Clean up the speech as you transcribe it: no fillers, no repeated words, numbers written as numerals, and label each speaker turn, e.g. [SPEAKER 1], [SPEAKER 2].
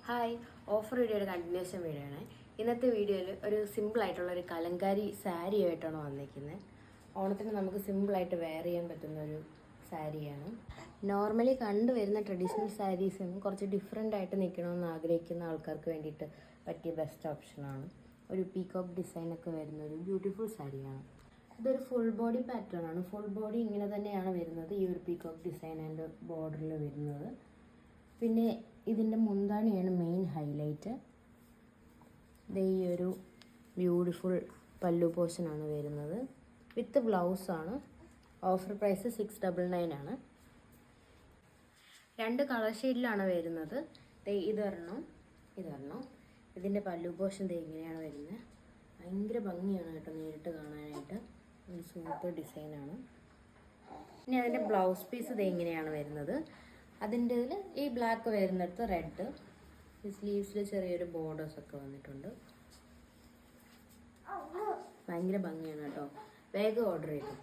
[SPEAKER 1] Hi, offer വീഡിയോയുടെ continuation video ആണ്. ഇന്നത്തെ വീഡിയോയിൽ ഒരു സിമ്പിളായിട്ടുള്ള ഒരു കലങ്കാരി സാരി ആയിട്ടാണ് വന്നിരിക്കുന്നത്. ഓണത്തിന് നമുക്ക് സിമ്പിളായിട്ട് വെയർ ചെയ്യാൻ പറ്റുന്ന ഒരു സാരിയാണ്. നോർമലി കണ്ടുവരുന്ന ട്രഡീഷണൽ സാരീസിൽ കുറച്ച് ഡിഫറെൻ്റ് ആയിട്ട് നിൽക്കണമെന്ന് ആഗ്രഹിക്കുന്ന ആൾക്കാർക്ക് വേണ്ടിയിട്ട് പറ്റിയ ബെസ്റ്റ് ഓപ്ഷനാണ്. ഒരു പീകോക്ക് ഡിസൈനൊക്കെ വരുന്ന ഒരു ബ്യൂട്ടിഫുൾ സാരിയാണ്. ഇതൊരു ഫുൾ ബോഡി പാറ്റേൺ ആണ്. ഫുൾ ബോഡി ഇങ്ങനെ തന്നെയാണ് വരുന്നത്. ഈ ഒരു പീകോക്ക് ഡിസൈൻ ആൻഡ് ബോർഡറിൽ വരുന്നത്. പിന്നെ ഇതിൻ്റെ മുന്താണിയാണ് മെയിൻ ഹൈലൈറ്റ്. ഇത് ഈ ഒരു ബ്യൂട്ടിഫുൾ പല്ലു പോർഷനാണ് വരുന്നത്. വിത്ത് ബ്ലൗസാണ്. ഓഫർ പ്രൈസ് 699 ആണ്. 2 കളർ ഷെയ്ഡിലാണ് വരുന്നത്. ഇതൊരെണ്ണം. ഇതിൻ്റെ പല്ലു പോർഷൻ ഇങ്ങനെയാണ് വരുന്നത്. ഭയങ്കര ഭംഗിയാണ് കേട്ടോ നേരിട്ട് കാണാനായിട്ട്. ഒരു സൂപ്പർ ഡിസൈനാണ്. ഇനി അതിൻ്റെ ബ്ലൗസ് പീസ് ഇങ്ങനെയാണ് വരുന്നത്. അതിൻ്റെ ഇതിൽ ഈ ബ്ലാക്ക് വരുന്നിടത്ത് റെഡ്, ഈ സ്ലീവ്സിൽ ചെറിയൊരു ബോർഡേഴ്സൊക്കെ വന്നിട്ടുണ്ട്. ഭയങ്കര ഭംഗിയാണ് കേട്ടോ. വേഗം ഓർഡർ ചെയ്തു.